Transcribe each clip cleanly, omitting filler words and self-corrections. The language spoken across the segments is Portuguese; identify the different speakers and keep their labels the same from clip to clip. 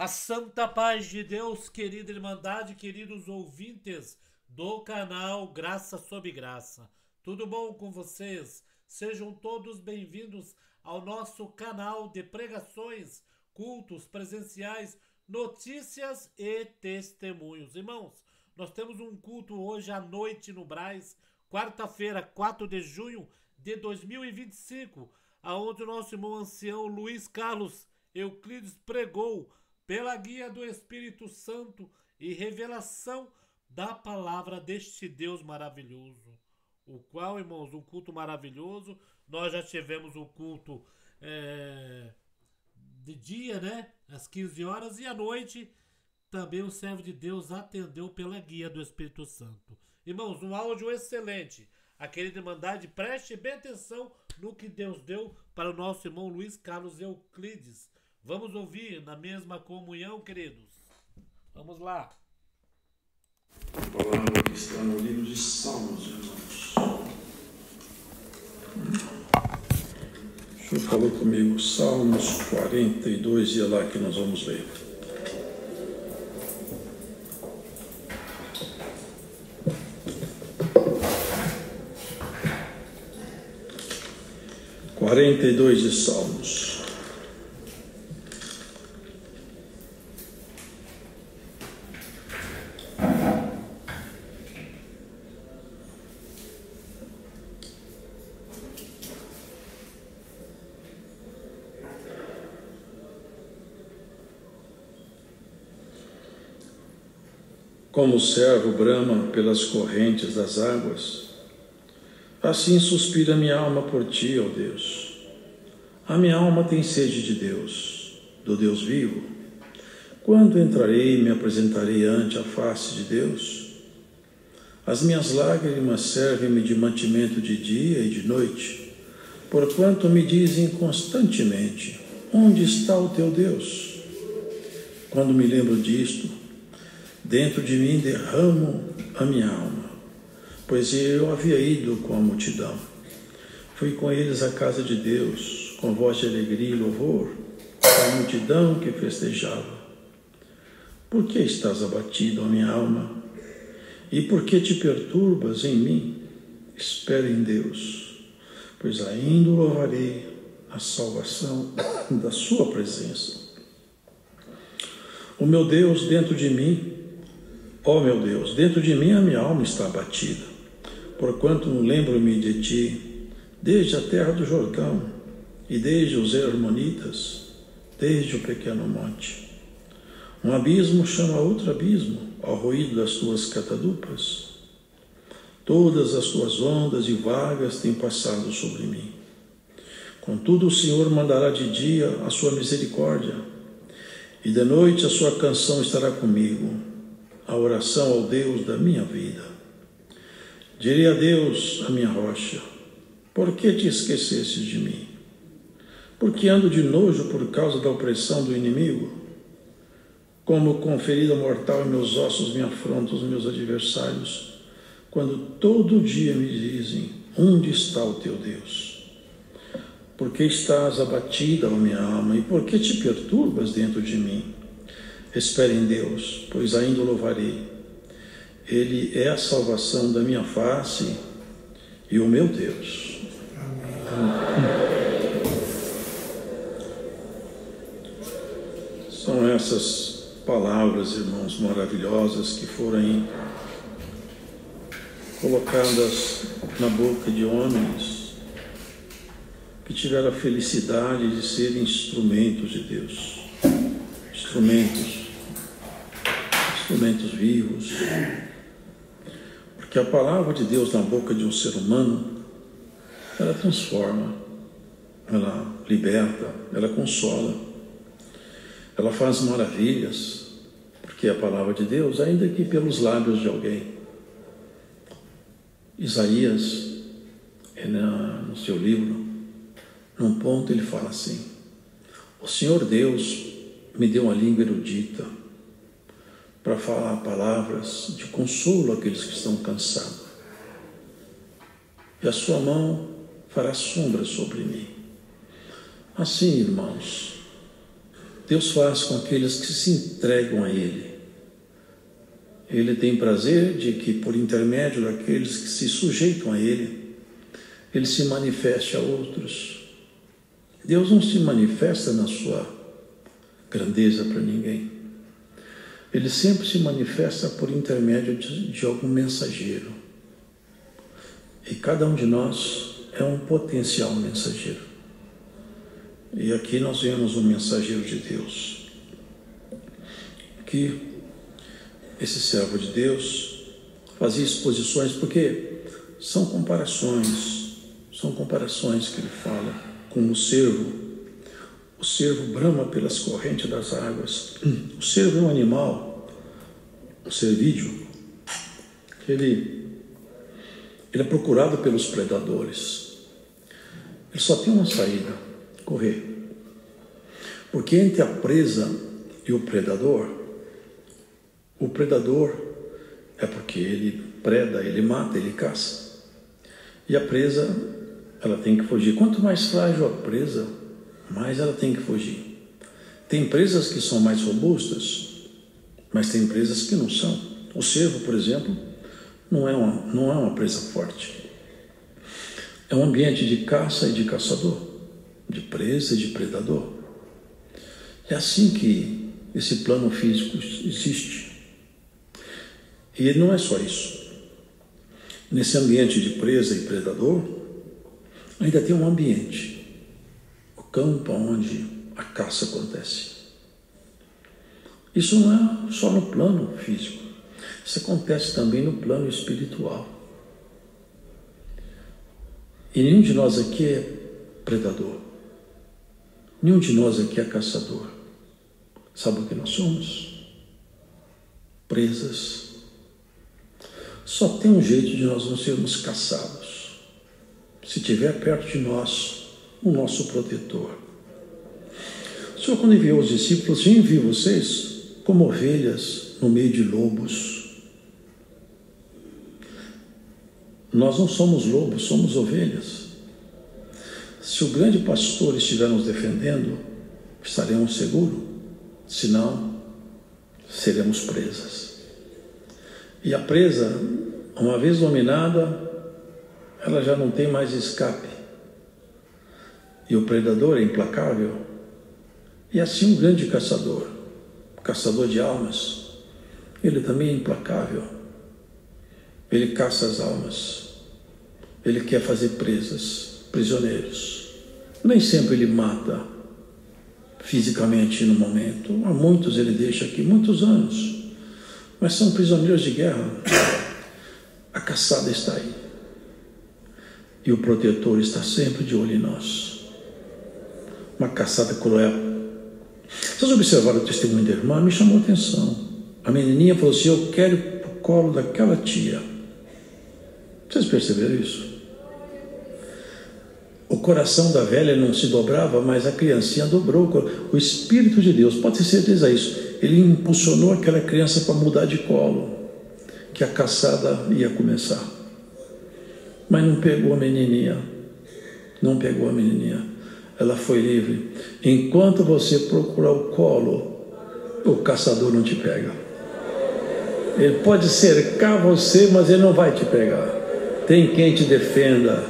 Speaker 1: A santa paz de Deus, querida Irmandade, queridos ouvintes do canal Graça sobre Graça. Tudo bom com vocês? Sejam todos bem-vindos ao nosso canal de pregações, cultos presenciais, notícias e testemunhos. Irmãos, nós temos um culto hoje à noite no Brás, quarta-feira, 4 de junho de 2025, aonde o nosso irmão ancião Luiz Carlos Euclides pregou pela guia do Espírito Santo e revelação da palavra deste Deus maravilhoso. O qual, irmãos, um culto maravilhoso. Nós já tivemos o culto de dia, né? Às 15 horas, e à noite também o servo de Deus atendeu pela guia do Espírito Santo. Irmãos, um áudio excelente. A querida Irmandade, preste bem atenção no que Deus deu para o nosso irmão Luiz Carlos Euclides. Vamos ouvir na mesma comunhão, queridos. Vamos lá.
Speaker 2: A palavra que está no livro de Salmos, irmãos. O senhor falou comigo, Salmos 42, e é lá que nós vamos ler. (42) de Salmos. Como o servo brama pelas correntes das águas, assim suspira minha alma por ti, ó Deus. A minha alma tem sede de Deus, do Deus vivo. Quando entrarei e me apresentarei ante a face de Deus? As minhas lágrimas servem-me de mantimento de dia e de noite, porquanto me dizem constantemente: onde está o teu Deus? Quando me lembro disto, dentro de mim derramo a minha alma, pois eu havia ido com a multidão. Fui com eles à casa de Deus, com voz de alegria e louvor, a multidão que festejava. Por que estás abatido, ó minha alma? E por que te perturbas em mim? Espere em Deus, pois ainda louvarei a salvação da sua presença. O meu Deus dentro de mim, ó meu Deus, dentro de mim a minha alma está abatida, porquanto lembro-me de ti, desde a terra do Jordão, e desde os Hermonitas, desde o pequeno monte. Um abismo chama outro abismo, ao ruído das tuas catadupas. Todas as tuas ondas e vagas têm passado sobre mim. Contudo o Senhor mandará de dia a sua misericórdia, e de noite a sua canção estará comigo, a oração ao Deus da minha vida. Direi a Deus, a minha rocha: por que te esquecestes de mim? Porque ando de nojo por causa da opressão do inimigo? Como com ferida mortal em meus ossos me afrontam os meus adversários, quando todo dia me dizem: onde está o teu Deus? Por que estás abatida, ó minha alma, e por que te perturbas dentro de mim? Espere em Deus, pois ainda o louvarei. Ele é a salvação da minha face e o meu Deus. Amém. São essas palavras, irmãos, maravilhosas que foram colocadas na boca de homens que tiveram a felicidade de serem instrumentos de Deus. Instrumentos vivos, porque a palavra de Deus na boca de um ser humano, ela transforma, ela liberta, ela consola, ela faz maravilhas, porque a palavra de Deus, ainda que pelos lábios de alguém. Isaías, no seu livro, num ponto ele fala assim: o Senhor Deus me deu uma língua erudita para falar palavras de consolo àqueles que estão cansados. E a sua mão fará sombra sobre mim. Assim, irmãos, Deus faz com aqueles que se entregam a Ele. Ele tem prazer de que, por intermédio daqueles que se sujeitam a Ele, Ele se manifeste a outros. Deus não se manifesta na sua grandeza para ninguém. Ele sempre se manifesta por intermédio de algum mensageiro. E cada um de nós é um potencial mensageiro. E aqui nós vemos um mensageiro de Deus. Que esse servo de Deus fazia exposições, porque são comparações que ele fala com o cervo. O cervo brama pelas correntes das águas. O cervo é um animal, um cervídeo, ele é procurado pelos predadores. Ele só tem uma saída: correr. Porque entre a presa e o predador é porque ele preda, ele mata, ele caça. E a presa, ela tem que fugir. Quanto mais frágil a presa, mais ela tem que fugir. Tem presas que são mais robustas, mas tem presas que não são. O cervo, por exemplo, não é uma presa forte. É um ambiente de caça e de caçador, de presa e de predador. É assim que esse plano físico existe. E não é só isso. Nesse ambiente de presa e predador, ainda tem um ambiente, o campo onde a caça acontece. Isso não é só no plano físico, isso acontece também no plano espiritual. E nenhum de nós aqui é predador, nenhum de nós aqui é caçador. Sabe o que nós somos? Presas. Só tem um jeito de nós não sermos caçados: se tiver perto de nós o nosso protetor. O Senhor, quando enviou os discípulos, eu envio vocês como ovelhas no meio de lobos. Nós não somos lobos, somos ovelhas. Se o grande pastor estiver nos defendendo, estaremos seguros. Senão, seremos presas. E a presa, uma vez dominada, ela já não tem mais escape. E o predador é implacável. E assim um grande caçador, caçador de almas, ele também é implacável. Ele caça as almas. Ele quer fazer presas, prisioneiros. Nem sempre ele mata fisicamente no momento. Há muitos ele deixa aqui, muitos anos. Mas são prisioneiros de guerra. A caçada está aí. E o protetor está sempre de olho em nós. Uma caçada cruel. Vocês observaram o testemunho da irmã? Me chamou a atenção. A menininha falou assim: eu quero ir para o colo daquela tia. Vocês perceberam isso? O coração da velha não se dobrava, mas a criancinha dobrou. O Espírito de Deus, pode ter certeza disso, ele impulsionou aquela criança para mudar de colo, que a caçada ia começar. Mas não pegou a menininha. Não pegou a menininha. Ela foi livre. Enquanto você procurar o colo, o caçador não te pega. Ele pode cercar você, mas ele não vai te pegar. Tem quem te defenda.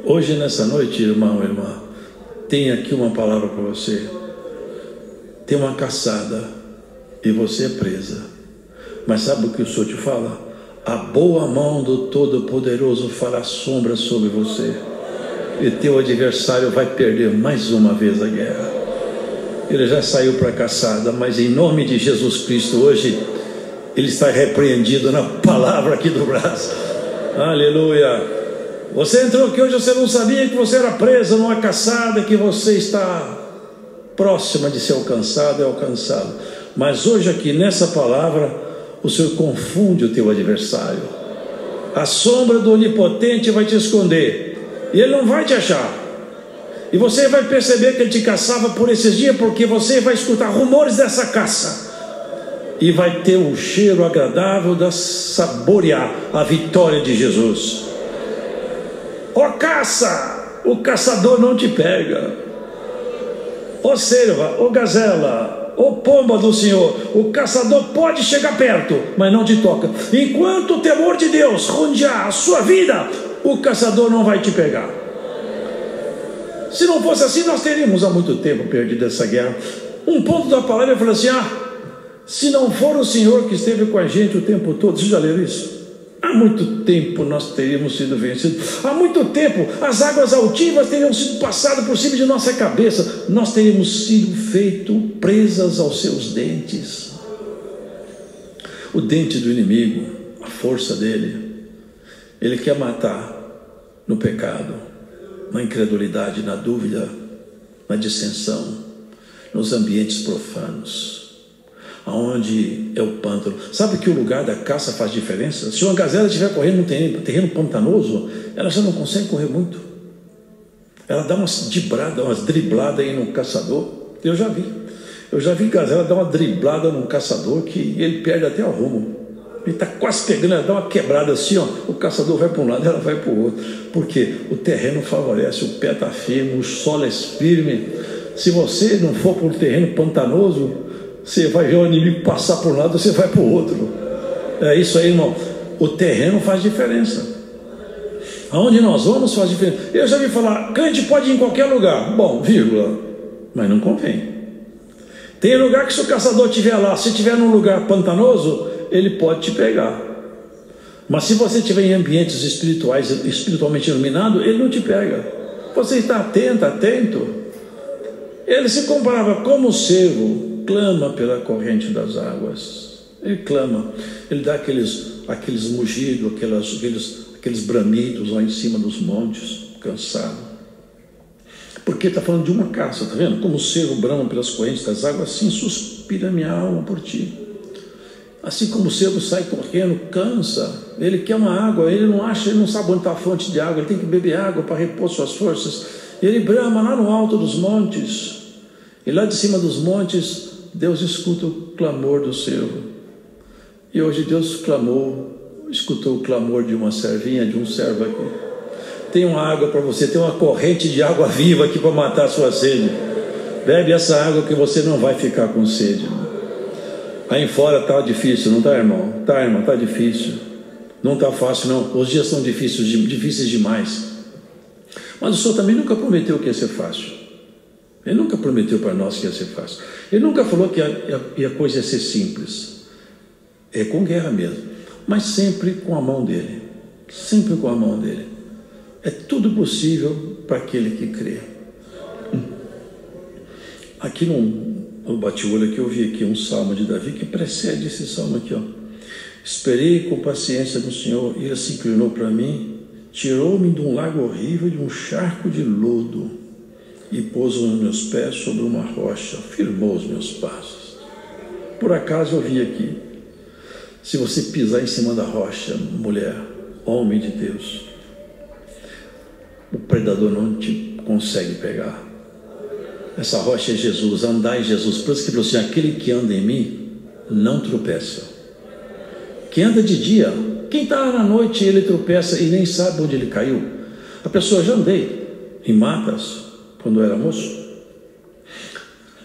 Speaker 2: Hoje, nessa noite, irmão, irmã, tem aqui uma palavra para você. Tem uma caçada e você é presa. Mas sabe o que o Senhor te fala? A boa mão do Todo-Poderoso fará sombra sobre você. E teu adversário vai perder mais uma vez a guerra. Ele já saiu para a caçada, mas em nome de Jesus Cristo, hoje, ele está repreendido na palavra aqui do braço. Aleluia! Você entrou aqui hoje, você não sabia que você era presa numa caçada, que você está próxima de ser alcançado e alcançado. Mas hoje aqui, nessa palavra, o Senhor confunde o teu adversário. A sombra do Onipotente vai te esconder, e ele não vai te achar. E você vai perceber que ele te caçava por esses dias, porque você vai escutar rumores dessa caça. E vai ter um cheiro agradável de saborear a vitória de Jesus. Ó caça, o caçador não te pega. ô cerva, ô gazela, ô pomba do Senhor, o caçador pode chegar perto, mas não te toca. Enquanto o temor de Deus rodear a sua vida, o caçador não vai te pegar. Se não fosse assim, nós teríamos há muito tempo perdido essa guerra. Um ponto da palavra fala assim: se não for o Senhor que esteve com a gente o tempo todo. Vocês já leram isso? Há muito tempo nós teríamos sido vencidos. Há muito tempo as águas altivas teriam sido passadas por cima de nossa cabeça. Nós teríamos sido feitos presas aos seus dentes. O dente do inimigo, a força dele, ele quer matar no pecado, na incredulidade, na dúvida, na dissensão, nos ambientes profanos, aonde é o pântano. Sabe que o lugar da caça faz diferença? Se uma gazela estiver correndo num terreno pantanoso, ela já não consegue correr muito. Ela dá umas dribladas aí no caçador. Eu já vi gazela dar uma driblada num caçador que ele perde até o rumo. Ele está quase pegando, ela dá uma quebrada assim, ó, o caçador vai para um lado, ela vai para o outro. Porque o terreno favorece, o pé está firme, o solo é firme. Se você não for para um terreno pantanoso, você vai ver o inimigo passar por um lado, você vai para o outro. É isso aí, irmão. O terreno faz diferença. Aonde nós vamos faz diferença. Eu já vi falar, crente pode ir em qualquer lugar. Bom, vírgula, mas não convém. Tem lugar que se o caçador estiver lá, se estiver num lugar pantanoso, ele pode te pegar. Mas se você estiver em ambientes espirituais, espiritualmente iluminado, ele não te pega. Você está atento. Ele se comparava como o cervo clama pela corrente das águas. Ele clama, ele dá aqueles mugidos, aqueles bramidos lá em cima dos montes, cansado. Porque está falando de uma caça, está vendo? Como o cervo brama pelas correntes das águas, assim suspira minha alma por ti. Assim como o cervo sai correndo, cansa, ele quer uma água, ele não sabe onde está a fonte de água, ele tem que beber água para repor suas forças. Ele brama lá no alto dos montes, e lá de cima dos montes, Deus escuta o clamor do cervo. E hoje Deus escutou o clamor de uma servinha, de um servo aqui. Tem uma água para você, tem uma corrente de água viva aqui para matar a sua sede. Bebe essa água que você não vai ficar com sede. Aí fora está difícil, não está, irmão? Está, irmão, está difícil. Não está fácil, não. Os dias são difíceis demais. Mas o Senhor também nunca prometeu que ia ser fácil. Ele nunca prometeu para nós que ia ser fácil. Ele nunca falou que a coisa ia ser simples. É com guerra mesmo. Mas sempre com a mão dele. Sempre com a mão dele. É tudo possível para aquele que crê. Aqui no bate-olho aqui, eu vi aqui um salmo de Davi que precede esse salmo aqui, ó. Esperei com paciência no Senhor, e ele se inclinou para mim, tirou-me de um lago horrível, de um charco de lodo, e pôs os meus pés sobre uma rocha, firmou os meus passos. Por acaso eu vi aqui, se você pisar em cima da rocha, mulher, homem de Deus, o predador não te consegue pegar. Essa rocha é Jesus, andar em Jesus. Por isso que ele falou assim: aquele que anda em mim não tropeça. Quem anda de dia, quem está na noite, ele tropeça e nem sabe onde ele caiu. A pessoa, já andei em matas quando eu era moço,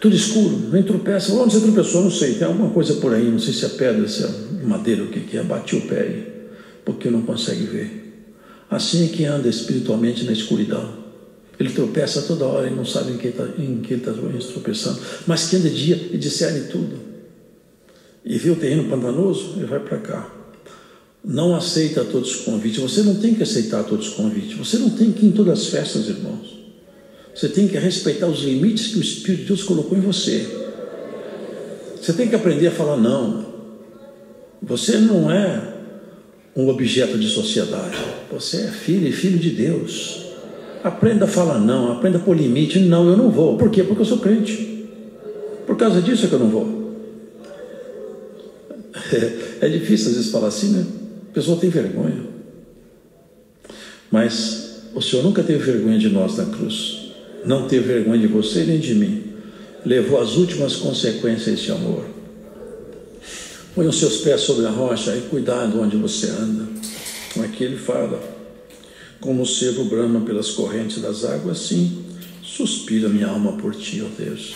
Speaker 2: tudo escuro, nem tropeça. Onde você tropeçou? Não sei, tem alguma coisa por aí, não sei se é pedra, se é madeira, o que é. Bati o pé aí, porque não consegue ver. Assim é que anda espiritualmente na escuridão. Ele tropeça toda hora e não sabe em que ele está tropeçando. Mas quem anda de dia, ele discerne tudo. E vê o terreno pantanoso, ele vai para cá. Não aceita todos os convites. Você não tem que aceitar todos os convites. Você não tem que ir em todas as festas, irmãos. Você tem que respeitar os limites que o Espírito de Deus colocou em você. Você tem que aprender a falar não. Você não é um objeto de sociedade. Você é filho e filho de Deus. Aprenda a falar não, aprenda a pôr limite. Não, eu não vou. Por quê? Porque eu sou crente. Por causa disso é que eu não vou. É difícil às vezes falar assim, né? A pessoa tem vergonha. Mas o Senhor nunca teve vergonha de nós na cruz. Não teve vergonha de você nem de mim. Levou as últimas consequências de amor. Põe os seus pés sobre a rocha e cuidado onde você anda. Aqui ele fala: como o cervo brama pelas correntes das águas, assim Suspira minha alma por ti, ó Deus.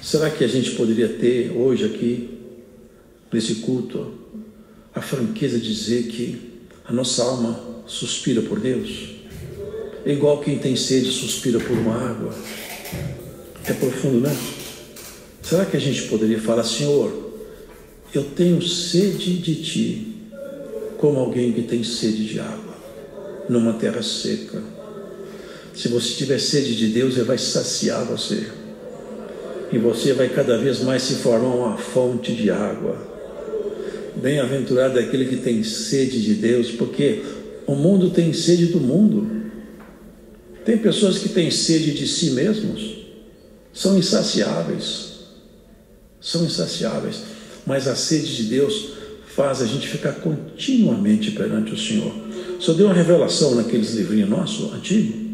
Speaker 2: Será que a gente poderia ter hoje aqui, nesse culto, a franqueza de dizer que a nossa alma suspira por Deus? É igual quem tem sede suspira por uma água. É profundo, né? Será que a gente poderia falar: Senhor, eu tenho sede de ti, como alguém que tem sede de água, numa terra seca? Se você tiver sede de Deus, Ele vai saciar você, e você vai cada vez mais se formar uma fonte de água. Bem-aventurado é aquele que tem sede de Deus, porque o mundo tem sede do mundo. Tem pessoas que têm sede de si mesmos, são insaciáveis, mas a sede de Deus faz a gente ficar continuamente perante o Senhor. O Senhor deu uma revelação naqueles livrinhos nossos, antigos.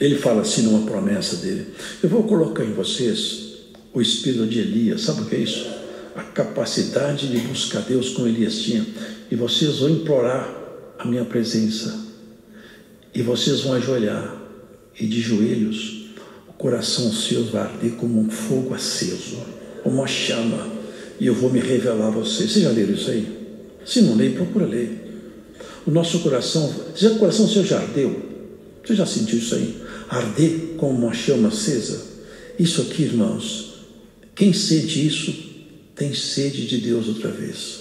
Speaker 2: Ele fala assim numa promessa dele: eu vou colocar em vocês o espírito de Elias. Sabe o que é isso? A capacidade de buscar Deus como Elias tinha. E vocês vão implorar a minha presença, e vocês vão ajoelhar, e de joelhos o coração seu vai arder como um fogo aceso, como uma chama, e eu vou me revelar a vocês. Vocês já leram isso aí? Se não lê, procura ler. O nosso coração, o coração seu já ardeu? Você já sentiu isso aí? Arder como uma chama acesa? Isso aqui, irmãos, quem sente isso tem sede de Deus outra vez.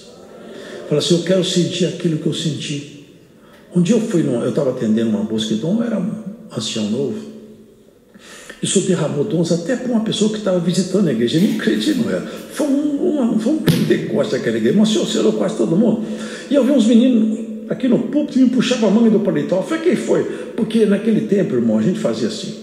Speaker 2: Fala assim: eu quero sentir aquilo que eu senti. Um dia eu estava atendendo uma moça que Dom era um ancião novo. Isso derramou dons até para uma pessoa que estava visitando a igreja. Nem crente não era. Foi um pentecoste daquela igreja. Mas senhor quase todo mundo. E eu vi uns meninos aqui no púlpito me puxavam a manga do paletó. Eu falei: quem foi? Porque naquele tempo, irmão, a gente fazia assim.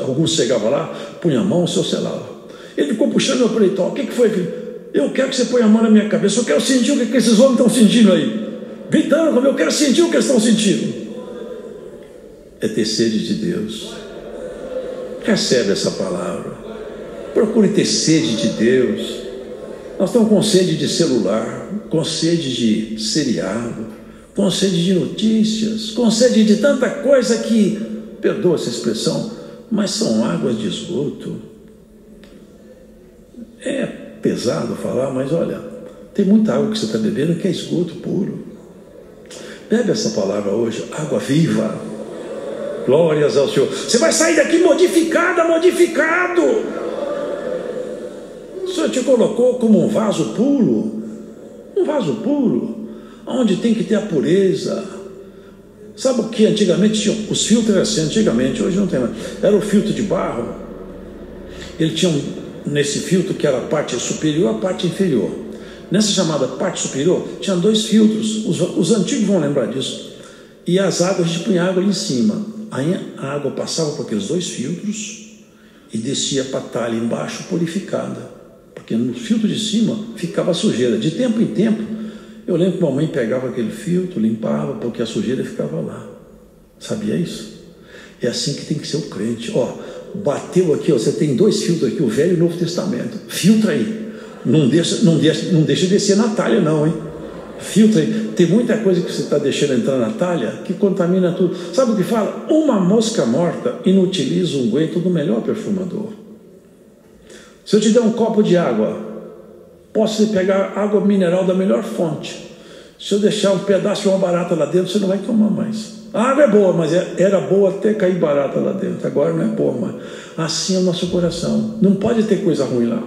Speaker 2: Alguns chegavam lá, punha a mão, o senhor selava. Ele ficou puxando meu paletó. O que foi, filho? Eu quero que você ponha a mão na minha cabeça. Eu quero sentir o que esses homens estão sentindo aí. Gritando como eu quero sentir o que eles estão sentindo. É ter sede de Deus. Recebe essa palavra. Procure ter sede de Deus. Nós estamos com sede de celular, com sede de seriado, com sede de notícias, com sede de tanta coisa que, perdoa essa expressão, mas são águas de esgoto. É pesado falar, mas olha, tem muita água que você está bebendo que é esgoto puro. Bebe essa palavra hoje, água viva. Glórias ao Senhor. Você vai sair daqui modificado. O Senhor te colocou como um vaso puro, onde tem que ter a pureza. Sabe o que antigamente tinha? Os filtros eram assim, antigamente, hoje não tem mais. Era o filtro de barro. Ele tinha nesse filtro que era a parte superior e a parte inferior. Nessa chamada parte superior, tinha 2 filtros, os antigos vão lembrar disso, e as águas, a gente punha água ali em cima, aí a água passava por aqueles 2 filtros, e descia para a talha embaixo purificada, porque no filtro de cima ficava a sujeira. De tempo em tempo, eu lembro que a mamãe pegava aquele filtro, limpava, porque a sujeira ficava lá. Sabia isso? É assim que tem que ser o crente. Ó, bateu aqui, ó, você tem 2 filtros aqui, o Velho e o Novo Testamento, filtra aí. Não deixa descer na talha não, hein? Filtra aí. Tem muita coisa que você está deixando entrar na talha que contamina tudo. Sabe o que fala? Uma mosca morta inutiliza o unguento do melhor perfumador. Se eu te der um copo de água, posso pegar água mineral da melhor fonte. Se eu deixar um pedaço de uma barata lá dentro, você não vai tomar mais. A água é boa, mas era boa até cair barata lá dentro. Agora não é boa mais. Assim é o nosso coração. Não pode ter coisa ruim lá.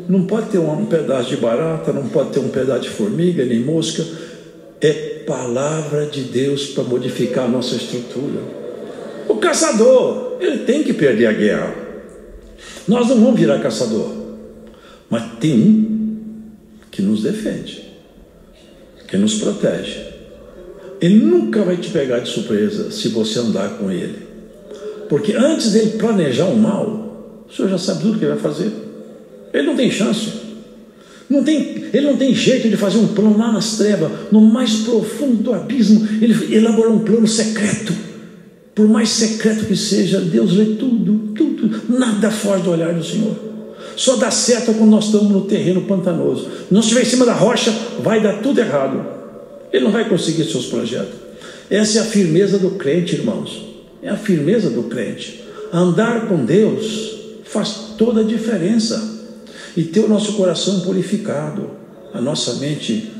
Speaker 2: Não pode ter um pedaço de barata, não pode ter um pedaço de formiga, nem mosca. É palavra de Deus para modificar a nossa estrutura. O caçador, ele tem que perder a guerra. Nós não vamos virar caçador. Mas tem um que nos defende, que nos protege. Ele nunca vai te pegar de surpresa se você andar com ele. Porque antes dele planejar o mal, o senhor já sabe tudo o que ele vai fazer. Ele não tem chance. Ele não tem jeito de fazer um plano lá nas trevas, no mais profundo do abismo. Ele elaborou um plano secreto. Por mais secreto que seja, Deus vê tudo. Nada foge do olhar do Senhor. Só dá certo quando nós estamos no terreno pantanoso. Se nós estiver em cima da rocha, vai dar tudo errado. Ele não vai conseguir seus projetos. Essa é a firmeza do crente, irmãos. é a firmeza do crente. Andar com Deus faz toda a diferença. E ter o nosso coração purificado, a nossa mente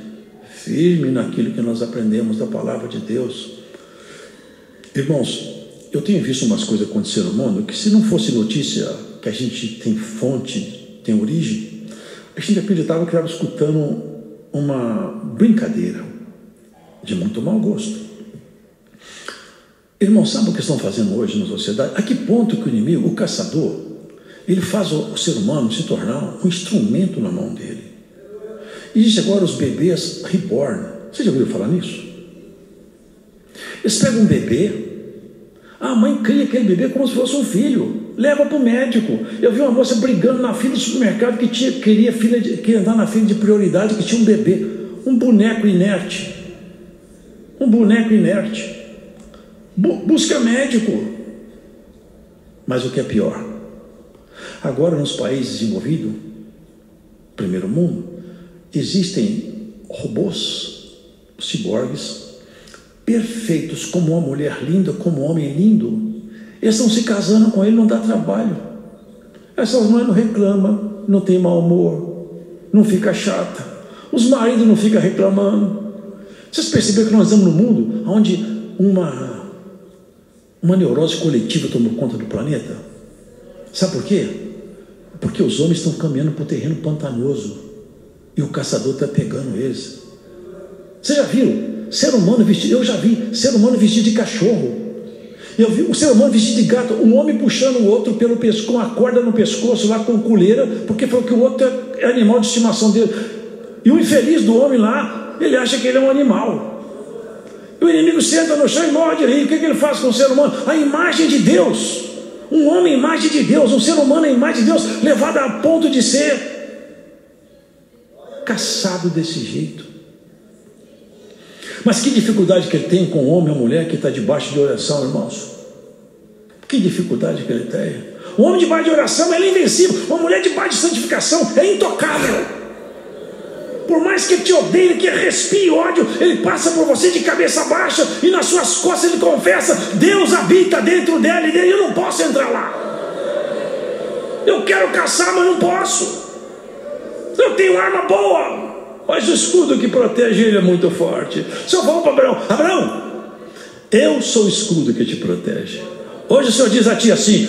Speaker 2: firme naquilo que nós aprendemos da palavra de Deus. Irmãos, eu tenho visto umas coisas acontecer no mundo que, se não fosse notícia que a gente tem fonte, tem origem, a gente acreditava que estava escutando uma brincadeira de muito mau gosto. Irmão, sabe o que estão fazendo hoje na sociedade? A que ponto que o inimigo, o caçador, ele faz o ser humano se tornar um instrumento na mão dele? Existe agora os bebês reborn. Você já ouviu falar nisso? Eles pegam um bebê, a mãe cria aquele bebê como se fosse um filho, leva para o médico. Eu vi uma moça brigando na fila do supermercado que queria andar na fila de prioridade, que tinha um bebê, um boneco inerte. Um boneco inerte. Busca médico. Mas o que é pior? Agora, nos países desenvolvidos, primeiro mundo, existem robôs, ciborgues, perfeitos, como uma mulher linda, como um homem lindo. Eles estão se casando com ele, não dá trabalho. Essas mães não reclamam, não tem mau humor, não fica chata. Os maridos não ficam reclamando. Vocês perceberam que nós estamos num mundo onde uma neurose coletiva tomou conta do planeta? Sabe por quê? Porque os homens estão caminhando para o terreno pantanoso e o caçador está pegando eles. Você já viu? Ser humano vestido, eu já vi ser humano vestido de cachorro. Eu vi o ser humano vestido de gato, um homem puxando o outro pelo pescoço, com a corda no pescoço, lá com coleira, porque falou que o outro é animal de estimação dele. E o infeliz do homem lá, ele acha que ele é um animal. E o inimigo senta no chão e morde aí. O que ele faz com o ser humano? A imagem de Deus. Um homem, imagem de Deus, um ser humano, a imagem de Deus, levado a ponto de ser caçado desse jeito. Mas que dificuldade que ele tem com o homem ou mulher que está debaixo de oração, irmãos? Que dificuldade que ele tem. O homem debaixo de oração ele é invencível. Uma mulher debaixo de santificação é intocável. Por mais que ele te odeie, que ele respire ódio, ele passa por você de cabeça baixa e nas suas costas ele confessa: Deus habita dentro dela e dele, eu não posso entrar lá. Eu quero caçar, mas não posso. Eu tenho arma boa, mas o escudo que protege ele é muito forte. Se eu falo para Abraão: Abraão, eu sou o escudo que te protege. Hoje o Senhor diz a ti assim: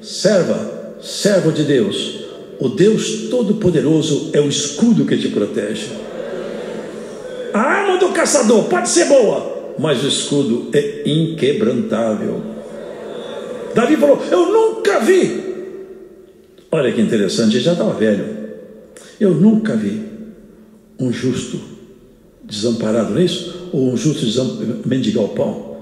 Speaker 2: servo de Deus, o Deus Todo-Poderoso é o escudo que te protege. A arma do caçador pode ser boa, mas o escudo é inquebrantável. Davi falou: eu nunca vi. Olha que interessante, ele já estava velho. Eu nunca vi um justo desamparado, não é isso? Ou um justo mendigar o pão.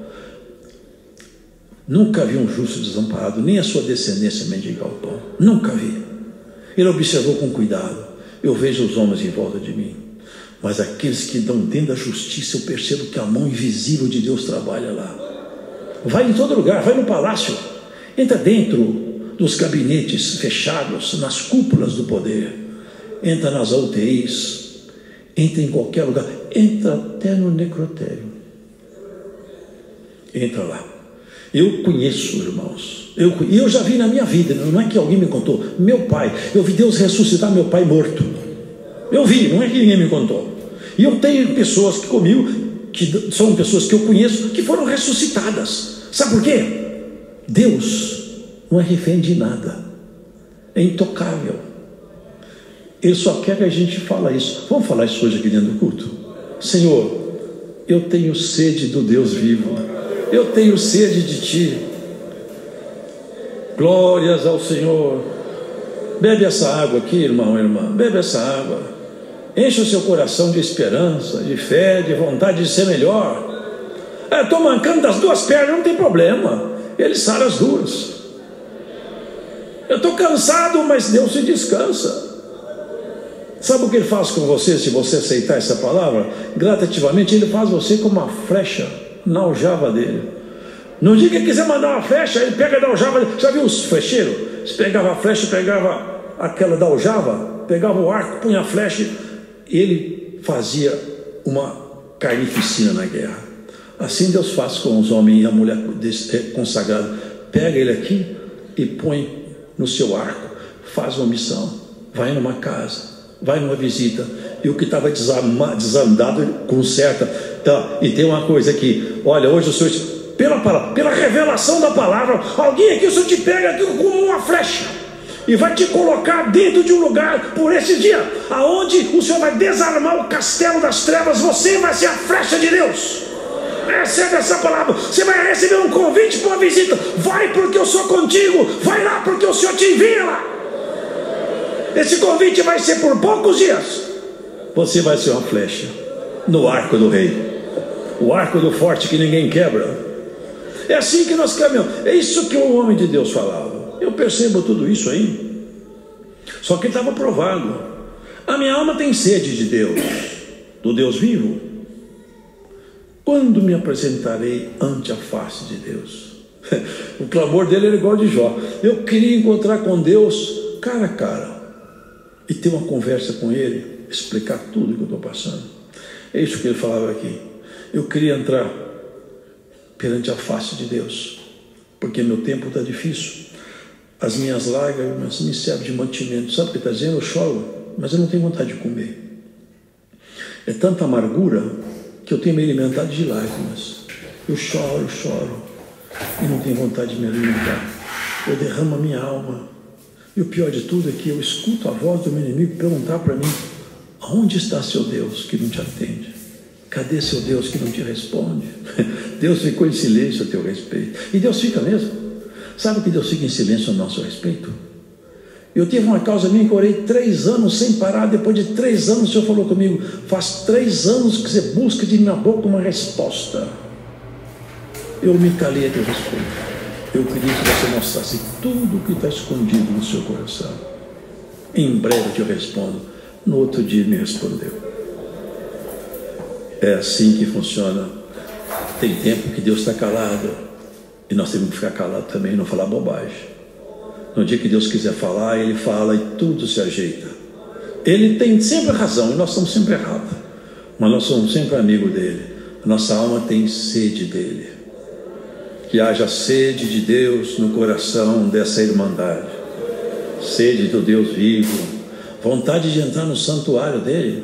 Speaker 2: Nunca vi um justo desamparado, nem a sua descendência mendigar o pão. Nunca vi. Ele observou com cuidado. Eu vejo os homens em volta de mim, mas aqueles que dão dentro da justiça, eu percebo que a mão invisível de Deus trabalha lá. Vai em todo lugar, vai no palácio, entra dentro dos gabinetes fechados, nas cúpulas do poder, entra nas UTIs, entra em qualquer lugar, entra até no necrotério. Entra lá. Eu conheço, irmãos. Eu já vi na minha vida, não é que alguém me contou. Meu pai, eu vi Deus ressuscitar meu pai morto. Eu vi, não é que ninguém me contou. E eu tenho pessoas que comigo, que são pessoas que eu conheço, que foram ressuscitadas. Sabe por quê? Deus não é refém de nada. É intocável. Ele só quer que a gente fale isso. Vamos falar isso hoje aqui dentro do culto? Senhor, eu tenho sede do Deus vivo. Eu tenho sede de Ti. Glórias ao Senhor. Bebe essa água aqui, irmão, irmã. Bebe essa água. Enche o seu coração de esperança, de fé, de vontade de ser melhor. Estou mancando das duas pernas, não tem problema. Ele sara as duas. Eu estou cansado, mas Deus se descansa. Sabe o que Ele faz com você, se você aceitar essa palavra? Gradativamente, Ele faz você como uma flecha na aljava dele. No dia que ele quiser mandar uma flecha, ele pega da aljava dele. Já viu os flecheiros? Você pegava a flecha, pegava aquela da aljava, pegava o arco, punha a flecha, e ele fazia uma carnificina na guerra. Assim Deus faz com os homens e a mulher consagrada. Pega ele aqui e põe no seu arco. Faz uma missão. Vai numa casa, vai numa visita. E o que estava desandado, conserta. Tá. E tem uma coisa aqui. Olha, hoje o Senhor, pela revelação da palavra, alguém aqui, o Senhor te pega aqui como uma flecha e vai te colocar dentro de um lugar por esse dia, aonde o Senhor vai desarmar o castelo das trevas. Você vai ser a flecha de Deus. Recebe essa palavra. Você vai receber um convite para uma visita. Vai porque eu sou contigo. Vai lá porque o Senhor te envia lá. Esse convite vai ser por poucos dias. Você vai ser uma flecha no arco do rei, o arco do forte que ninguém quebra. É assim que nós caminhamos. É isso que o homem de Deus falava. Eu percebo tudo isso aí. Só que estava provado. A minha alma tem sede de Deus, do Deus vivo. Quando me apresentarei ante a face de Deus? O clamor dele era igual de Jó. Eu queria encontrar com Deus cara a cara e ter uma conversa com ele, explicar tudo que eu estou passando. É isso que ele falava aqui. Eu queria entrar perante a face de Deus, porque meu tempo está difícil. As minhas lágrimas me servem de mantimento. Sabe o que está dizendo? Eu choro, mas eu não tenho vontade de comer. É tanta amargura que eu tenho me alimentado de lágrimas. Eu choro e não tenho vontade de me alimentar. Eu derramo a minha alma. E o pior de tudo é que eu escuto a voz do meu inimigo perguntar para mim: aonde está seu Deus que não te atende? Cadê seu Deus que não te responde? Deus ficou em silêncio a teu respeito. E Deus fica mesmo. Sabe que Deus fica em silêncio a nosso respeito? Eu tive uma causa minha que eu orei 3 anos sem parar. Depois de 3 anos o Senhor falou comigo: faz 3 anos que você busca de minha boca uma resposta. Eu me calei a teu respeito. Eu queria que você mostrasse tudo o que está escondido no seu coração. Em breve eu te respondo. No outro dia me respondeu. É assim que funciona. Tem tempo que Deus está calado e nós temos que ficar calados também e não falar bobagem. No dia que Deus quiser falar, Ele fala e tudo se ajeita. Ele tem sempre razão e nós somos sempre errados, mas nós somos sempre amigos dele. A nossa alma tem sede dele. Que haja sede de Deus no coração dessa irmandade, sede do Deus vivo, vontade de entrar no santuário dele.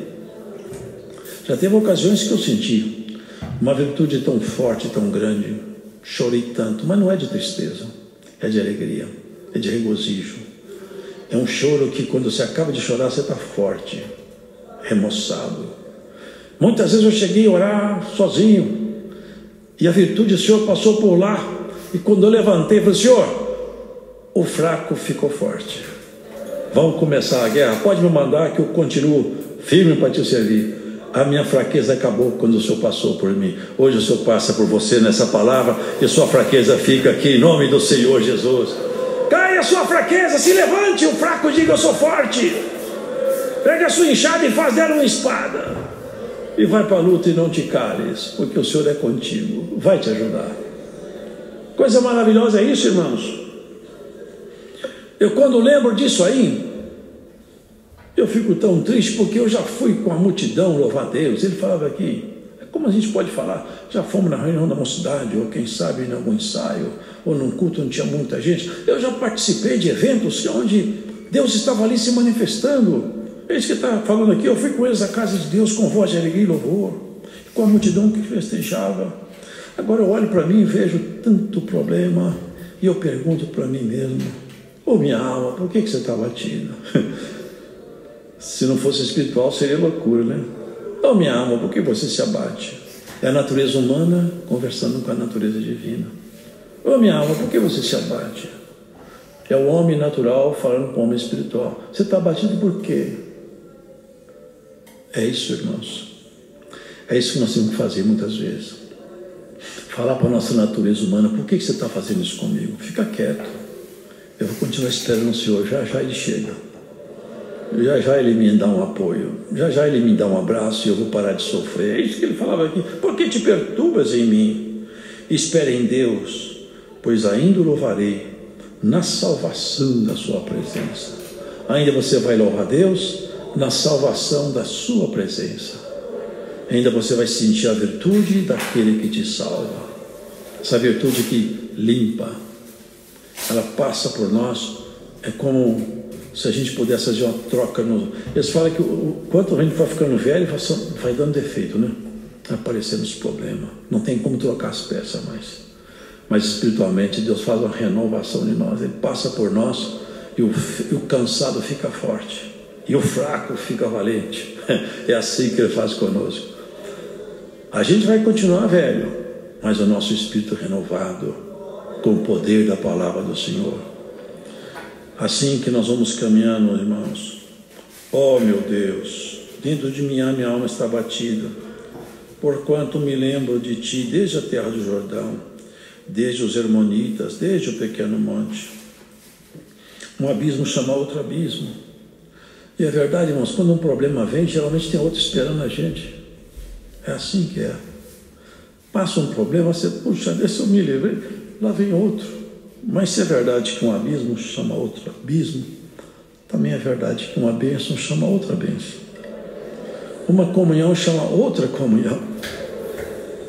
Speaker 2: Já teve ocasiões que eu senti uma virtude tão forte, tão grande, chorei tanto, mas não é de tristeza, é de alegria, é de regozijo. É um choro que quando você acaba de chorar, você está forte, remoçado. Muitas vezes eu cheguei a orar sozinho, e a virtude do Senhor passou por lá, e quando eu levantei, falei: Senhor, o fraco ficou forte. Vamos começar a guerra, pode me mandar que eu continuo firme para te servir. A minha fraqueza acabou quando o Senhor passou por mim. Hoje o Senhor passa por você nessa palavra, e sua fraqueza fica aqui, em nome do Senhor Jesus. Caia a sua fraqueza, se levante, o fraco diga: eu sou forte. Pega a sua enxada e faz dela uma espada. E vai para a luta e não te cales, porque o Senhor é contigo, vai te ajudar. Coisa maravilhosa é isso, irmãos. Eu quando lembro disso aí, eu fico tão triste, porque eu já fui com a multidão louvar a Deus. Ele falava aqui, como a gente pode falar, já fomos na reunião da mocidade, ou quem sabe em algum ensaio, ou num culto onde tinha muita gente. Eu já participei de eventos onde Deus estava ali se manifestando. É isso que está falando aqui. Eu fui com eles à casa de Deus com voz de alegria e louvor, com a multidão que festejava. Agora eu olho para mim e vejo tanto problema, e eu pergunto para mim mesmo: ô minha alma, por que você está batida? Se não fosse espiritual seria loucura, né? Ô minha alma, por que você se abate? É a natureza humana conversando com a natureza divina. Ô minha alma, por que você se abate? É o homem natural falando com o homem espiritual. Você está abatido por quê? É isso, irmãos. É isso que nós temos que fazer muitas vezes. Falar para a nossa natureza humana: por que você está fazendo isso comigo? Fica quieto. Eu vou continuar esperando o Senhor. Já já Ele chega. Já já Ele me dá um apoio. Já já Ele me dá um abraço e eu vou parar de sofrer. É isso que Ele falava aqui. Por que te perturbas em mim? Espere em Deus, pois ainda o louvarei na salvação da sua presença. Ainda você vai louvar a Deus na salvação da sua presença. ainda você vai sentir a virtude daquele que te salva. Essa virtude que limpa, ela passa por nós. É como se a gente pudesse fazer uma troca. Eles falam que quanto a gente vai ficando velho, vai dando defeito, né? Vai aparecendo os problemas. Não tem como trocar as peças mais. Mas espiritualmente Deus faz uma renovação de nós. Ele passa por nós e o cansado fica forte. E o fraco fica valente. É assim que Ele faz conosco. A gente vai continuar velho, mas o nosso espírito renovado com o poder da palavra do Senhor. Assim que nós vamos caminhando, irmãos. Oh meu Deus, dentro de mim a minha alma está batida, porquanto me lembro de Ti desde a terra do Jordão, desde os Hermonitas, desde o pequeno monte. Um abismo chama outro abismo. E é verdade, irmãos, quando um problema vem, geralmente tem outro esperando a gente. É assim que é. Passa um problema, você, puxa, desse eu me livrei, lá vem outro. Mas se é verdade que um abismo chama outro abismo, também é verdade que uma bênção chama outra bênção. Uma comunhão chama outra comunhão.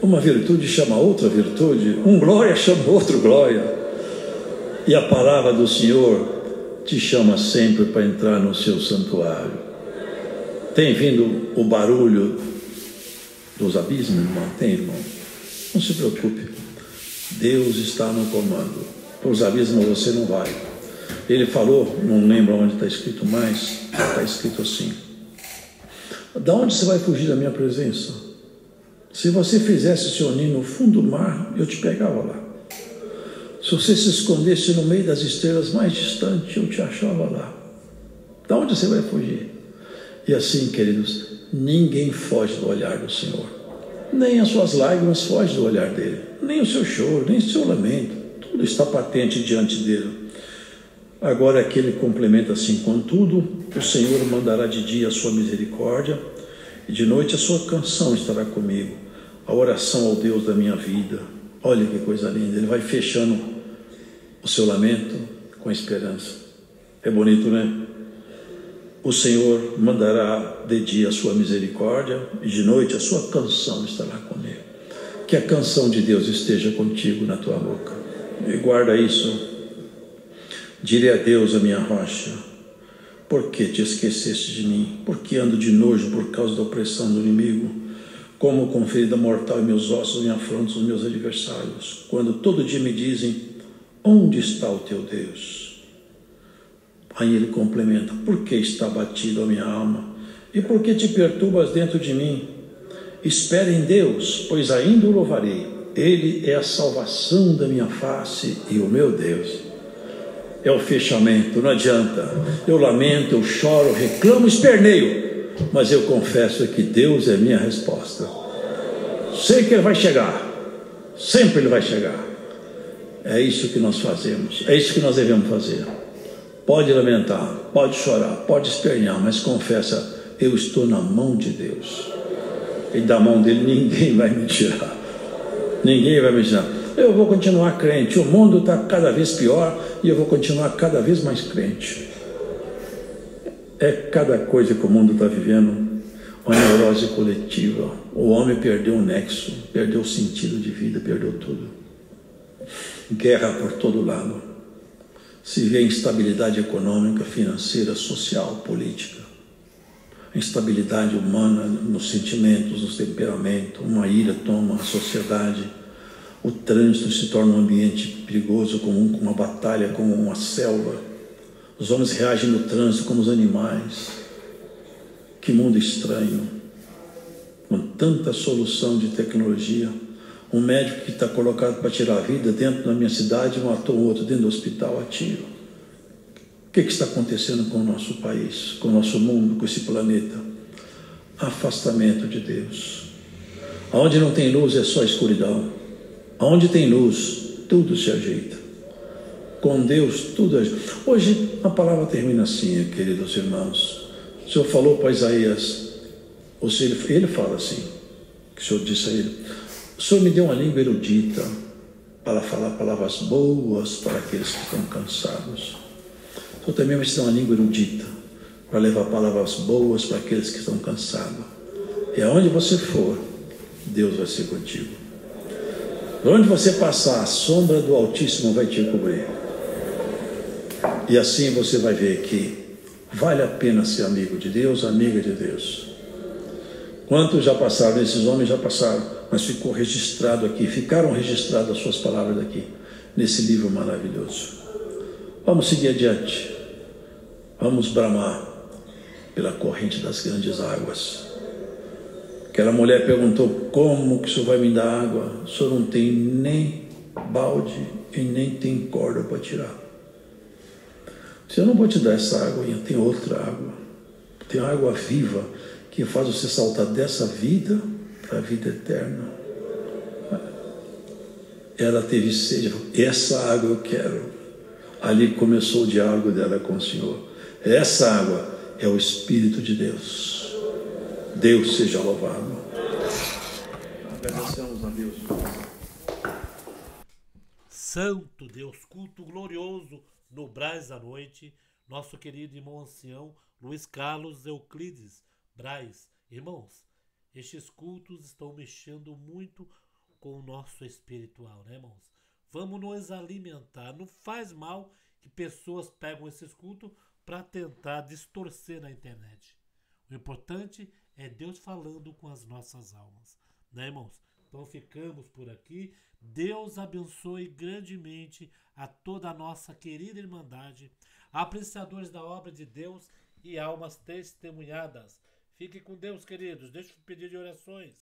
Speaker 2: Uma virtude chama outra virtude. Um glória chama outro glória. E a palavra do Senhor te chama sempre para entrar no seu santuário. Tem vindo o barulho dos abismos, irmão? Tem, irmão? Não se preocupe. Deus está no comando. Para os abismos você não vai. Ele falou, não lembro onde está escrito mais, está escrito assim: da onde você vai fugir da minha presença? Se você fizesse seu ninho no fundo do mar, eu te pegava lá. Se você se escondesse no meio das estrelas mais distantes, eu te achava lá. Da onde você vai fugir? E assim, queridos, ninguém foge do olhar do Senhor. Nem as suas lágrimas fogem do olhar dele. Nem o seu choro, nem o seu lamento. Tudo está patente diante dele. Agora aqui ele complementa assim: contudo, o Senhor mandará de dia a sua misericórdia, e de noite a sua canção estará comigo, a oração ao Deus da minha vida. Olha que coisa linda, ele vai fechando o seu lamento com esperança. É bonito, né? O Senhor mandará de dia a sua misericórdia, e de noite a sua canção estará comigo. Que a canção de Deus esteja contigo na tua boca. E guarda isso. Direi a Deus, a minha rocha: por que te esqueceste de mim? Por que ando de nojo por causa da opressão do inimigo? Como com ferida mortal em meus ossos me afrontam os meus adversários, quando todo dia me dizem: onde está o teu Deus? Aí ele complementa: por que está abatido a minha alma? E por que te perturbas dentro de mim? Espere em Deus, pois ainda o louvarei. Ele é a salvação da minha face e o meu Deus. É o fechamento, não adianta. Eu lamento, eu choro, reclamo, esperneio, mas eu confesso que Deus é minha resposta. Sei que Ele vai chegar, sempre Ele vai chegar. É isso que nós fazemos, é isso que nós devemos fazer. Pode lamentar, pode chorar, pode espernear, mas confessa: eu estou na mão de Deus, e da mão dele ninguém vai me tirar. Ninguém vai me tirar. Eu vou continuar crente. O mundo está cada vez pior e eu vou continuar cada vez mais crente. É cada coisa que o mundo está vivendo, uma neurose coletiva. O homem perdeu o nexo, perdeu o sentido de vida, perdeu tudo. Guerra por todo lado. Se vê instabilidade econômica, financeira, social, política. Instabilidade humana nos sentimentos, nos temperamentos. Uma ira toma a sociedade. O trânsito se torna um ambiente perigoso, como uma batalha, como uma selva. Os homens reagem no trânsito como os animais. Que mundo estranho. Com tanta solução de tecnologia. Um médico que está colocado para tirar a vida dentro da minha cidade matou um outro dentro do hospital a tiro. O que está acontecendo com o nosso país, com o nosso mundo, com esse planeta? Afastamento de Deus. Onde não tem luz é só escuridão. Onde tem luz, tudo se ajeita. Com Deus, tudo ajeita. Hoje a palavra termina assim, queridos irmãos. O Senhor falou para Isaías, ou seja, ele fala assim, que o Senhor disse a ele: o Senhor me deu uma língua erudita para falar palavras boas para aqueles que estão cansados. O Senhor também vai te dar uma língua erudita para levar palavras boas para aqueles que estão cansados. E aonde você for, Deus vai ser contigo. Onde você passar, a sombra do Altíssimo vai te cobrir. E assim você vai ver que vale a pena ser amigo de Deus, amiga de Deus. Quantos já passaram? Esses homens já passaram, mas ficou registrado aqui, ficaram registradas as suas palavras aqui, nesse livro maravilhoso. Vamos seguir adiante. Vamos bramar pela corrente das grandes águas. Aquela mulher perguntou: como que o senhor vai me dar água? O senhor não tem nem balde e nem tem corda para tirar. Se eu não vou te dar essa água, tem outra água. Tem água viva que faz você saltar dessa vida para a vida eterna. Ela teve sede, essa água eu quero. Ali começou o diálogo dela com o Senhor. Essa água é o Espírito de Deus. Deus seja louvado. Agradecemos a Deus.
Speaker 1: Santo Deus, culto glorioso no Braz da noite, nosso querido irmão ancião Luiz Carlos Euclides Braz. Irmãos, estes cultos estão mexendo muito com o nosso espiritual, né, irmãos? Vamos nos alimentar. Não faz mal que pessoas pegam esses cultos para tentar distorcer na internet. O importante é Deus falando com as nossas almas, né, irmãos? Então ficamos por aqui. Deus abençoe grandemente a toda a nossa querida Irmandade, apreciadores da obra de Deus e almas testemunhadas. Fiquem com Deus, queridos. Deixa eu pedir de orações.